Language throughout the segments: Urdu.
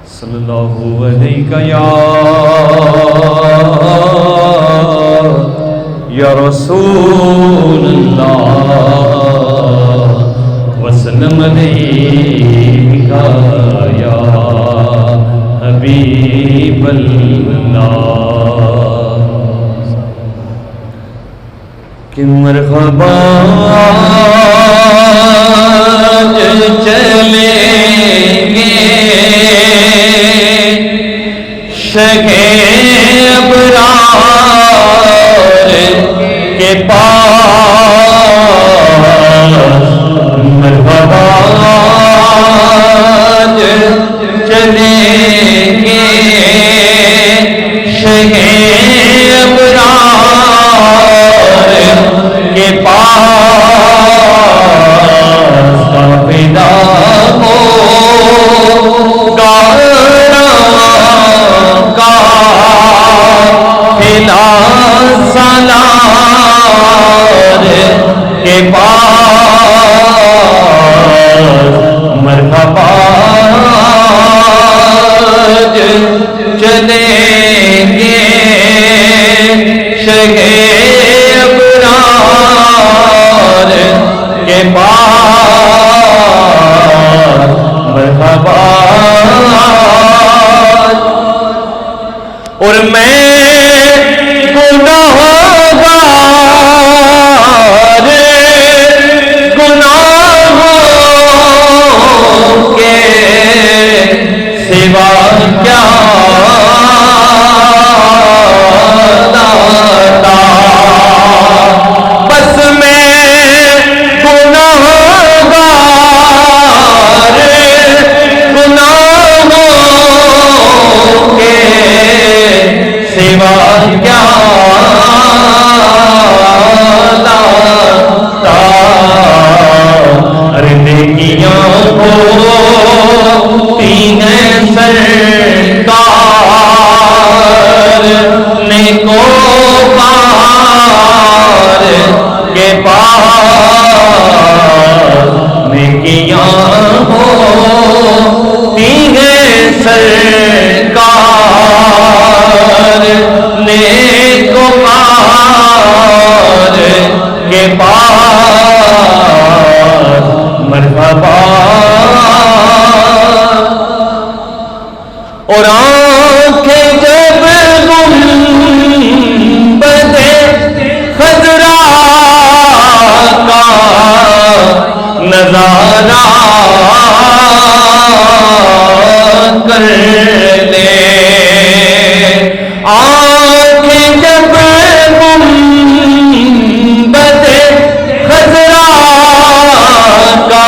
صلی اللہ علیہ یا رسول اللہ وسلم علیہ یا حبیب اللہ کہ مرحبا چلیں گے شگے ابرار کے پاس مرحبا چلیں گے شگے ابرار کے پاس قافلہ ہو قافلہ سالار کے پاس مرحبا چلیں گے شگے ابرار کے پاس مرحبا اور میں گناہگار گناہوں کے سوا کیا لاتا بس میں گناہگار گناہوں کے سوا کیا لاتا ارے نیکیاں ہوتی ہیں سرکار نیکوکار کے پاس نیکیاں ہوتی ہیں سرکار نیکوکار کے پاس مرحبا اور آنکھیں جب گنبد خضرا کا نظارہ کر لے آنکھیں جب گنبد خضرا کا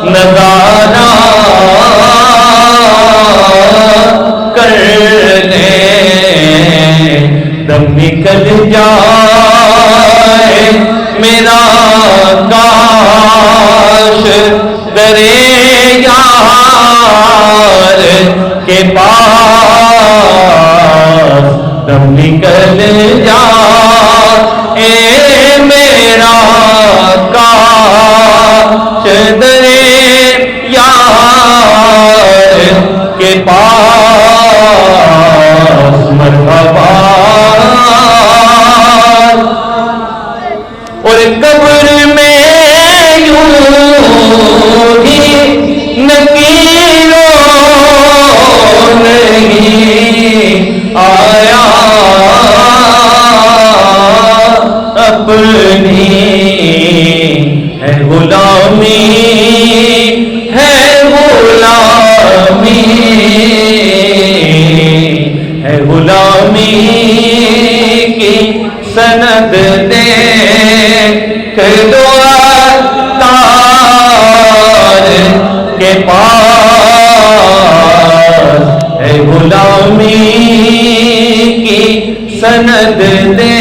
نظارہ کر لے دم نکل جائے میرا کاش درے یار کے پاس دم نکل جائے میرا کاش درے یار کے پاس مرحبا اور قبر میں یوں ہی نکیروں نہیں آیا اپنی ہے غلامی ہے غلامی ہے غلامی کی سند دے دو تار کے پاس ہے غلامی کی سند دے